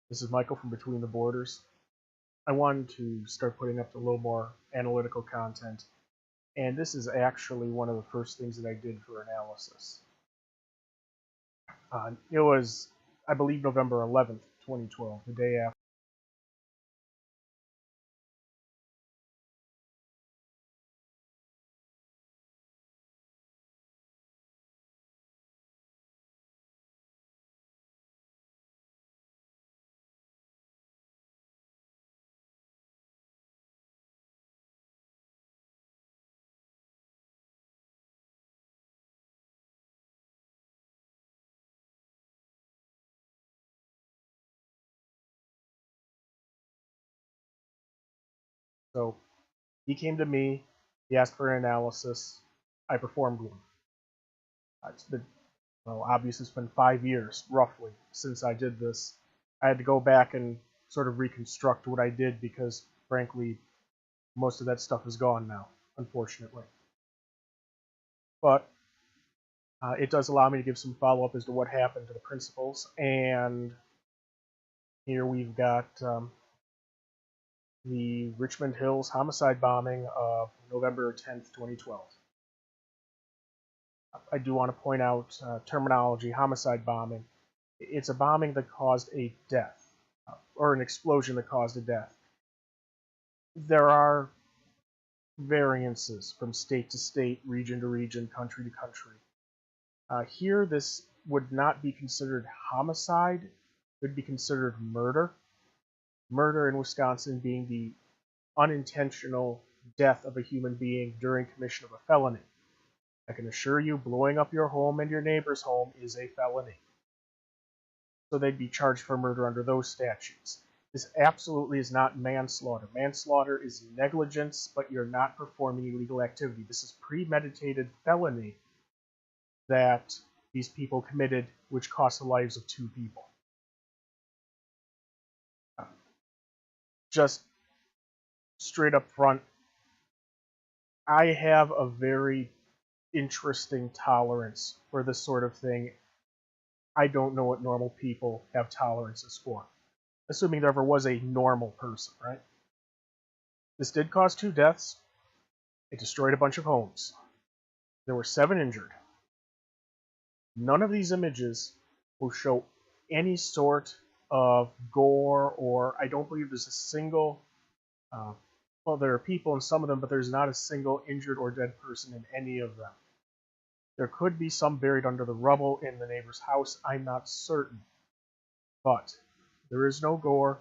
This is Michael from Between the Borders. I wanted to start putting up a little more analytical content, and this is actually one of the first things that I did for analysis. It was, I believe, November 11th, 2012, the day after. So he came to me, he asked for an analysis, I performed one. It's been, well, obviously it's been 5 years, roughly, since I did this. I had to go back and sort of reconstruct what I did because, frankly, most of that stuff is gone now, unfortunately. But it does allow me to give some follow-up as to what happened to the principals. And here we've got the Richmond Hills homicide bombing of November 10th, 2012. I do want to point out terminology, homicide bombing. It's a bombing that caused a death, or an explosion that caused a death. There are variances from state to state, region to region, country to country. Here, this would not be considered homicide. It would be considered murder. Murder in Wisconsin being the unintentional death of a human being during commission of a felony. I can assure you, blowing up your home and your neighbor's home is a felony. So they'd be charged for murder under those statutes. This absolutely is not manslaughter. Manslaughter is negligence, but you're not performing illegal activity. This is premeditated felony that these people committed, which cost the lives of 2 people. Just straight up front, I have a very interesting tolerance for this sort of thing. I don't know what normal people have tolerances for. Assuming there ever was a normal person, right? This did cause 2 deaths. It destroyed a bunch of homes. There were 7 injured. None of these images will show any sort of gore, or I don't believe there's a single, well, there are people in some of them, but there's not a single injured or dead person in any of them. There could be some buried under the rubble in the neighbor's house, I'm not certain. But there is no gore.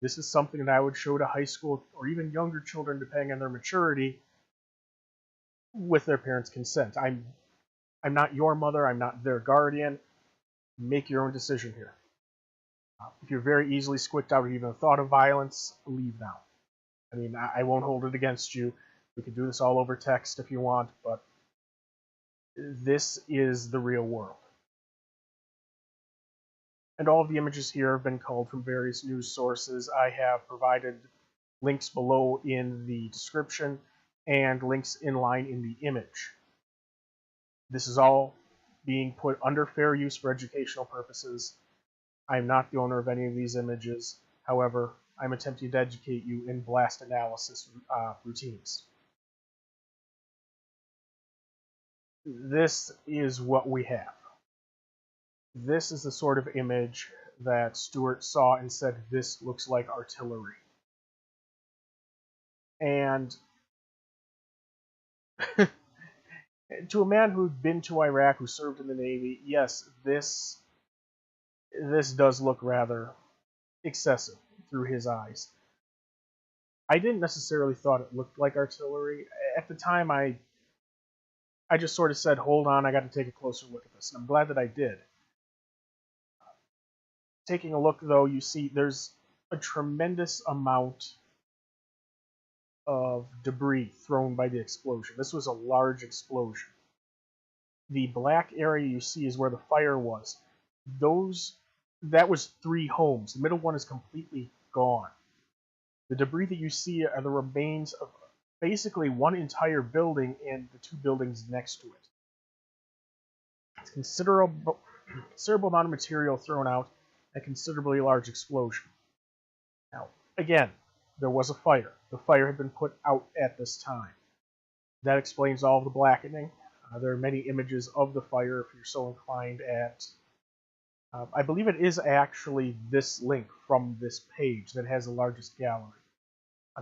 This is something that I would show to high school or even younger children, depending on their maturity, with their parents' consent. I'm not your mother, I'm not their guardian. Make your own decision here. If you're very easily squicked out or even the thought of violence, leave now. I mean, I won't hold it against you. We could do this all over text if you want, but this is the real world. And all of the images here have been culled from various news sources. I have provided links below in the description and links inline in the image. This is all being put under fair use for educational purposes. I'm not the owner of any of these images. However, I'm attempting to educate you in blast analysis routines. This is what we have. This is the sort of image that Stewart saw and said, this looks like artillery. And to a man who'd been to Iraq, who served in the Navy, yes, this does look rather excessive through his eyes. I didn't necessarily thought it looked like artillery. At the time, I just sort of said, hold on, I got to take a closer look at this, and I'm glad that I did. Taking a look, though, you see there's a tremendous amount of debris thrown by the explosion. This was a large explosion. The black area you see is where the fire was. That was 3 homes. The middle one is completely gone. The debris that you see are the remains of basically one entire building and the 2 buildings next to it. It's considerable amount of material thrown out. a considerably large explosion. Now, again, there was a fire. The fire had been put out at this time. That explains all of the blackening. There are many images of the fire if you're so inclined at... I believe it is actually this link from this page that has the largest gallery.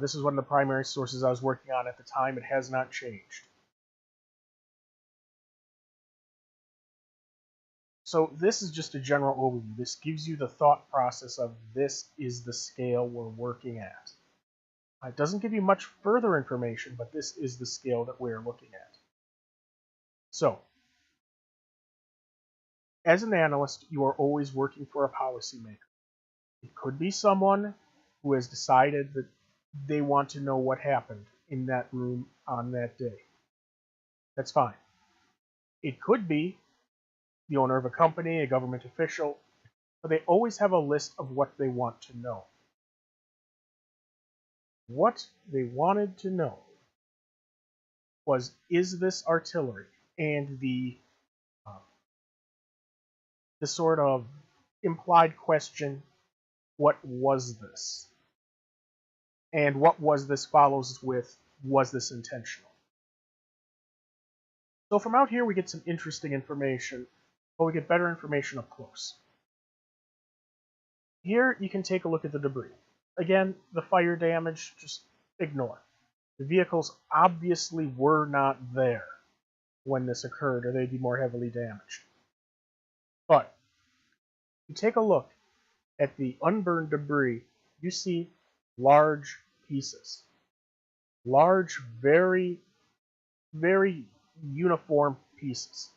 This is one of the primary sources I was working on at the time. It has not changed. So this is just a general overview. This gives you the thought process of this is the scale we're working at. It doesn't give you much further information, but this is the scale that we're looking at. So, as an analyst, you are always working for a policymaker. It could be someone who has decided that they want to know what happened in that room on that day. That's fine. It could be the owner of a company, a government official, but they always have a list of what they want to know. What they wanted to know was, is this artillery? And the sort of implied question, what was this? And what was this follows with, was this intentional? So from out here we get some interesting information, but we get better information up close. Here you can take a look at the debris. Again, the fire damage, just ignore. The vehicles obviously were not there when this occurred, or they'd be more heavily damaged. But if you take a look at the unburned debris, you see large pieces. Large, very, very uniform pieces.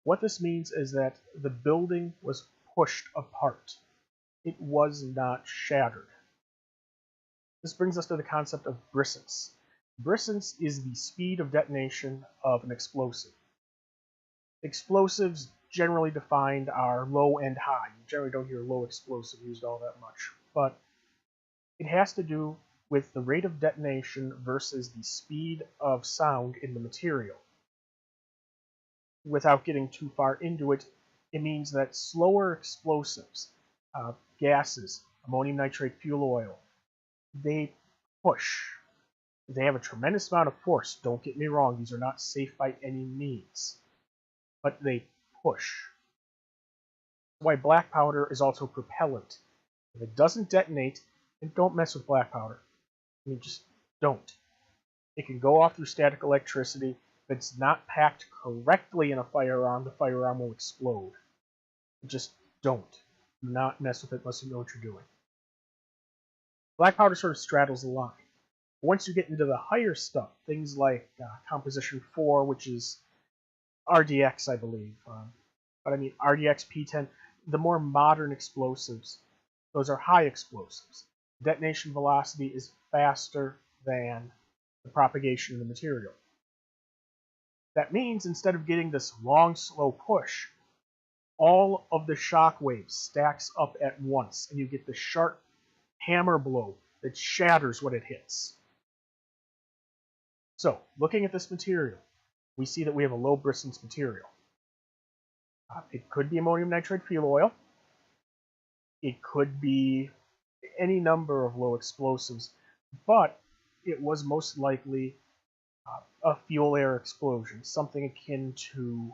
What this means is that the building was pushed apart. It was not shattered. This brings us to the concept of brisance. Brisance is the speed of detonation of an explosive. Explosives, generally defined, are low and high. You generally don't hear low explosive used all that much, but it has to do with the rate of detonation versus the speed of sound in the material. Without getting too far into it, it means that slower explosives, gases, ammonium nitrate fuel oil, they push. They have a tremendous amount of force. Don't get me wrong, these are not safe by any means. But they push. That's why black powder is also propellant. If it doesn't detonate, then don't mess with black powder. I mean, just don't. It can go off through static electricity. If it's not packed correctly in a firearm, the firearm will explode. Just don't. Do not mess with it unless you know what you're doing. Black powder sort of straddles the line. Once you get into the higher stuff, things like Composition 4, which is RDX, I believe, but I mean RDX P10, the more modern explosives, those are high explosives. Detonation velocity is faster than the propagation of the material. That means instead of getting this long, slow push, all of the shock waves stacks up at once, and you get the sharp hammer blow that shatters what it hits. So, looking at this material, we see that we have a low brisance material. It could be ammonium nitrate fuel oil. It could be any number of low explosives, but it was most likely a fuel air explosion, something akin to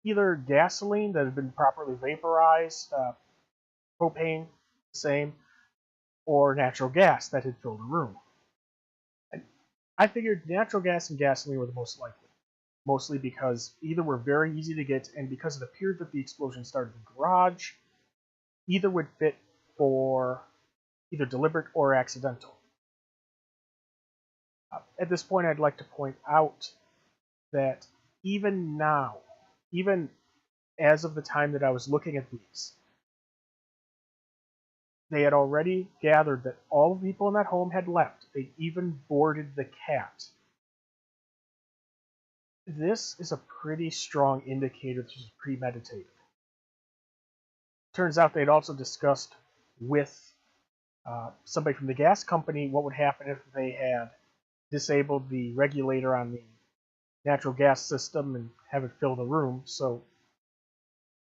either gasoline that had been properly vaporized, propane, same, or natural gas that had filled a room. And I figured natural gas and gasoline were the most likely, mostly because either were very easy to get, and because it appeared that the explosion started in the garage, either would fit for either deliberate or accidental. At this point, I'd like to point out that even now, even as of the time that I was looking at these, they had already gathered that all the people in that home had left. They even boarded the cat. This is a pretty strong indicator this was premeditated. Turns out they'd also discussed with somebody from the gas company what would happen if they had disabled the regulator on the natural gas system and have it fill the room. So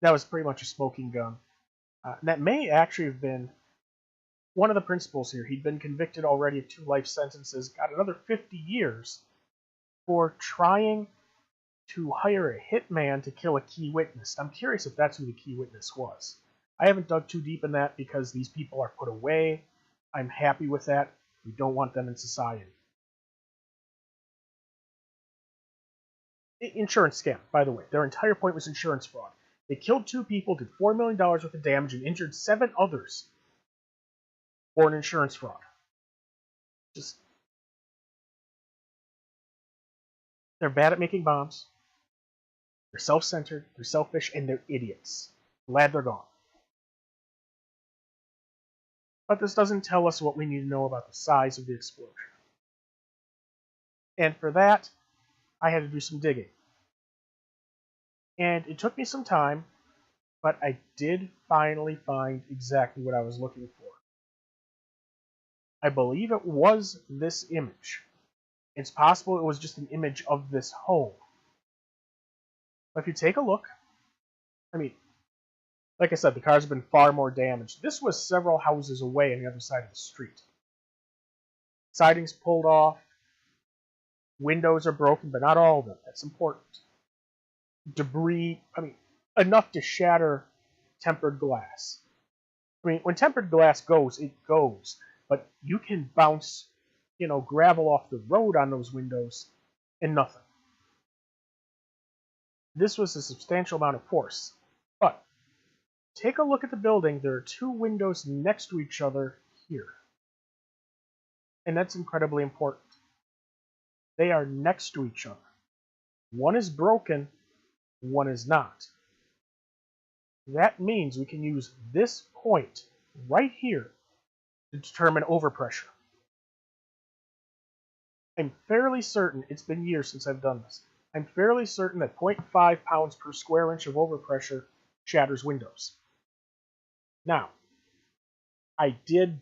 That was pretty much a smoking gun. And that may actually have been one of the principals here. He'd been convicted already of 2 life sentences, got another 50 years for trying to hire a hitman to kill a key witness. I'm curious if that's who the key witness was. I haven't dug too deep in that because these people are put away. I'm happy with that. We don't want them in society. Insurance scam, by the way. Their entire point was insurance fraud. They killed 2 people, did $4 million worth of damage, and injured 7 others for an insurance fraud. Just, they're bad at making bombs. They're self-centered, they're selfish, and they're idiots. Glad they're gone. But this doesn't tell us what we need to know about the size of the explosion. And for that, I had to do some digging. And it took me some time, but I did finally find exactly what I was looking for. I believe it was this image. It's possible it was just an image of this home. But if you take a look, I mean, like I said, the cars have been far more damaged. This was several houses away on the other side of the street. Siding's pulled off. Windows are broken, but not all of them. That's important. Debris, I mean, enough to shatter tempered glass. I mean, when tempered glass goes, it goes. But you can bounce, gravel off the road on those windows and nothing. This was a substantial amount of force. But take a look at the building. There are 2 windows next to each other here. And that's incredibly important. They are next to each other. One is broken, one is not. That means we can use this point right here to determine overpressure. I'm fairly certain, it's been years since I've done this, I'm fairly certain that 0.5 pounds per square inch of overpressure shatters windows. Now, I did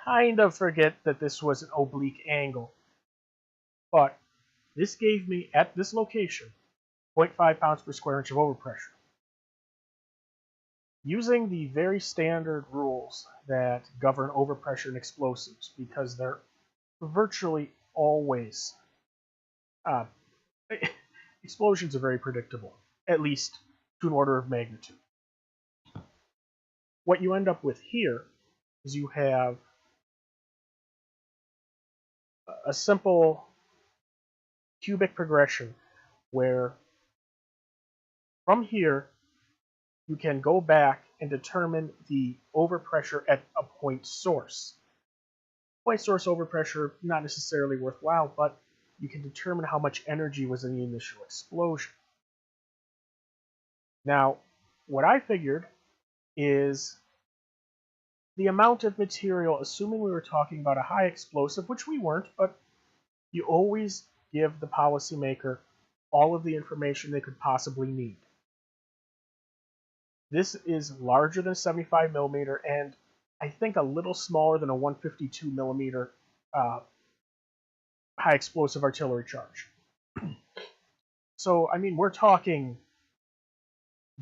kind of forget that this was an oblique angle, but this gave me, at this location, 0.5 pounds per square inch of overpressure. Using the very standard rules that govern overpressure and explosives, because they're virtually always explosions are very predictable, at least to an order of magnitude. What you end up with here is you have a simple cubic progression where from here you can go back and determine the overpressure at a point source. Point source overpressure, not necessarily worthwhile, but you can determine how much energy was in the initial explosion. Now, what I figured is the amount of material, assuming we were talking about a high explosive, which we weren't, but you always give the policymaker all of the information they could possibly need. This is larger than 75 millimeter and I think a little smaller than a 152 millimeter high explosive artillery charge. So, I mean, we're talking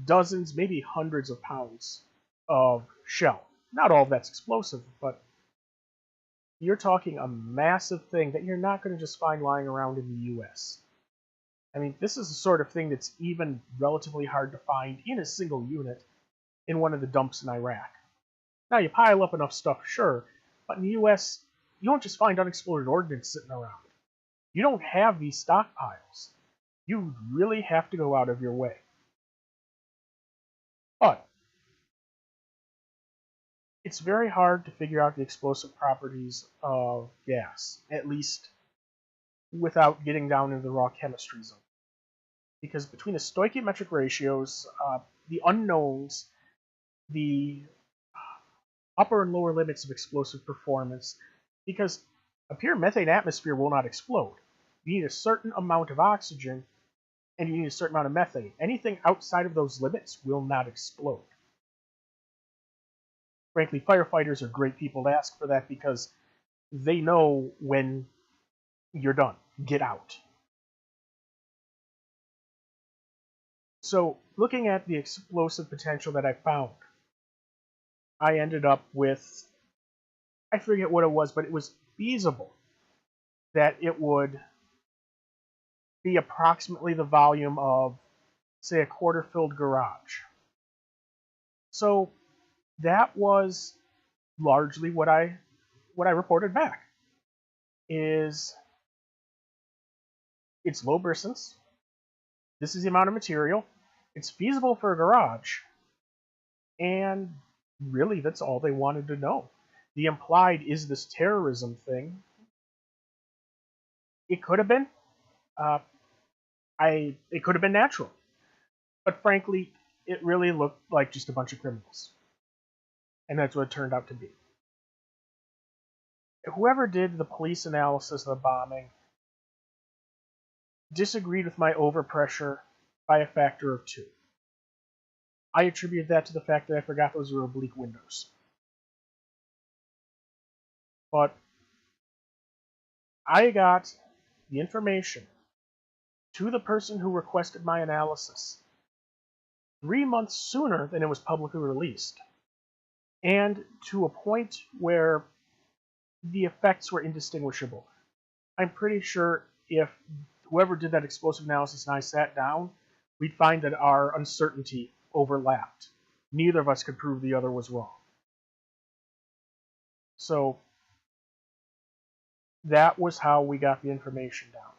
dozens, maybe hundreds of pounds of shell. Not all of that's explosive, but you're talking a massive thing that you're not going to just find lying around in the U.S. I mean, this is the sort of thing that's even relatively hard to find in a single unit in one of the dumps in Iraq. Now, you pile up enough stuff, sure, but in the U.S., you don't just find unexploded ordnance sitting around. You don't have these stockpiles. You really have to go out of your way. But it's very hard to figure out the explosive properties of gas, at least without getting down into the raw chemistry zone. Because between the stoichiometric ratios, the unknowns, the upper and lower limits of explosive performance, because a pure methane atmosphere will not explode. You need a certain amount of oxygen, and you need a certain amount of methane. Anything outside of those limits will not explode. Frankly, firefighters are great people to ask for that because they know when you're done. Get out. So, looking at the explosive potential that I found, I ended up with, I forget what it was, but it was feasible that it would be approximately the volume of, say, a quarter-filled garage. So that was largely what I reported back. Is it's low bristance. This is the amount of material. It's feasible for a garage, and really, that's all they wanted to know. The implied is this terrorism thing. It could have been. It could have been natural, but frankly, it really looked like just a bunch of criminals, and that's what it turned out to be. Whoever did the police analysis of the bombing disagreed with my overpressure by a factor of 2. I attribute that to the fact that I forgot those were oblique windows. But I got the information to the person who requested my analysis 3 months sooner than it was publicly released, and to a point where the effects were indistinguishable. I'm pretty sure if whoever did that explosive analysis and I sat down, we'd find that our uncertainty overlapped. Neither of us could prove the other was wrong. So that was how we got the information down.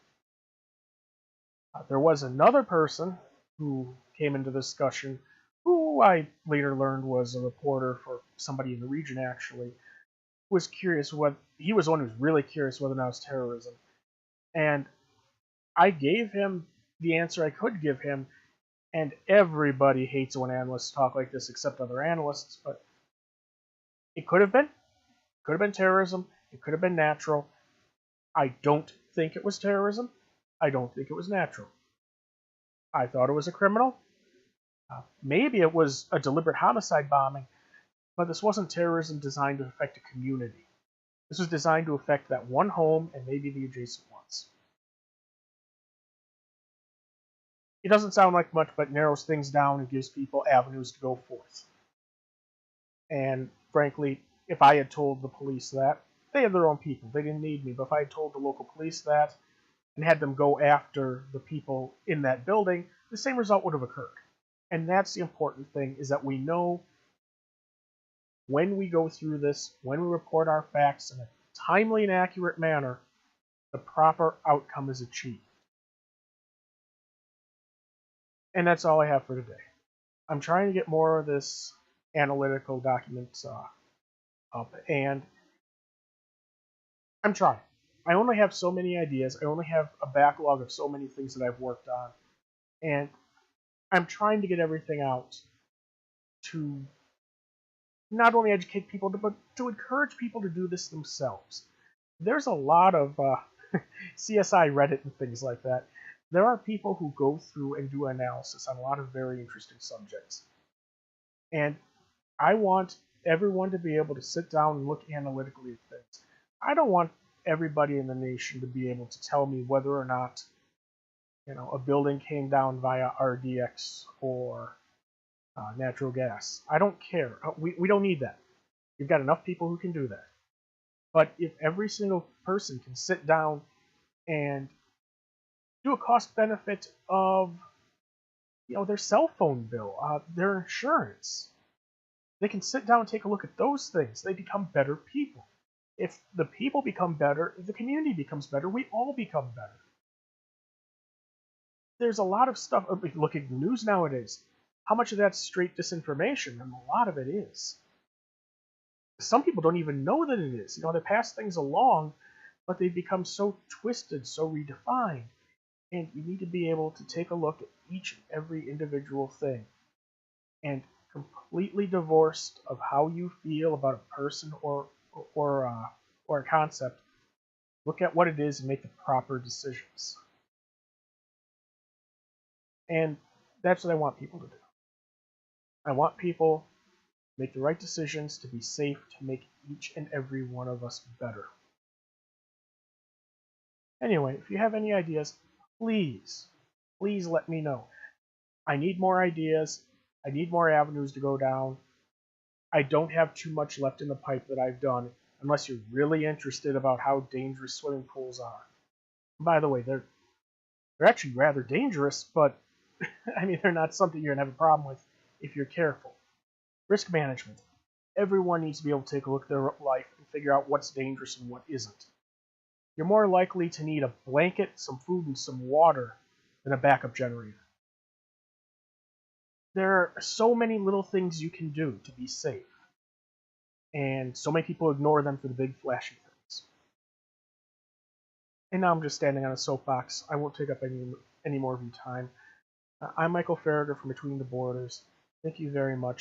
There was another person who came into the discussion who I later learned was a reporter for somebody in the region, actually, was curious what he was the one who was really curious whether or not it was terrorism. And I gave him the answer I could give him, and everybody hates when analysts talk like this except other analysts, but it could have been. It could have been terrorism. It could have been natural. I don't think it was terrorism. I don't think it was natural. I thought it was a criminal. Maybe it was a deliberate homicide bombing, but this wasn't terrorism designed to affect a community. This was designed to affect that one home and maybe the adjacent ones. It doesn't sound like much, but narrows things down and gives people avenues to go forth. And frankly, if I had told the police that, they had their own people. They didn't need me. But if I had told the local police that and had them go after the people in that building, the same result would have occurred. And that's the important thing, is that we know when we go through this, when we report our facts in a timely and accurate manner, the proper outcome is achieved. And that's all I have for today. I'm trying to get more of this analytical documents up, and I'm trying. I only have so many ideas. I only have a backlog of so many things that I've worked on, and I'm trying to get everything out to not only educate people, but to encourage people to do this themselves. There's a lot of CSI Reddit and things like that. There are people who go through and do analysis on a lot of very interesting subjects. And I want everyone to be able to sit down and look analytically at things. I don't want everybody in the nation to be able to tell me whether or not, a building came down via RDX or natural gas. I don't care. We don't need that. You've got enough people who can do that. But if every single person can sit down and do a cost benefit of their cell phone bill, their insurance, they can sit down and take a look at those things. They become better people. If the people become better, if the community becomes better, we all become better. There's a lot of stuff. Look at the news nowadays. How much of that's straight disinformation? And a lot of it is. Some people don't even know that it is. They pass things along, but they become so twisted, so redefined. And you need to be able to take a look at each and every individual thing. And completely divorced of how you feel about a person or a concept, look at what it is and make the proper decisions. And that's what I want people to do. I want people to make the right decisions, to be safe, to make each and every one of us better. Anyway, if you have any ideas, please let me know. I need more ideas. I need more avenues to go down. I don't have too much left in the pipe that I've done, unless you're really interested about how dangerous swimming pools are. By the way, they're actually rather dangerous, but I mean they're not something you're gonna have a problem with if you're careful. Risk management. Everyone needs to be able to take a look at their life and figure out what's dangerous and what isn't. You're more likely to need a blanket, some food, and some water than a backup generator. There are so many little things you can do to be safe, and so many people ignore them for the big flashy things. And now I'm just standing on a soapbox. I won't take up any more of your time. I'm Michael Farragher from Between the Borders. Thank you very much.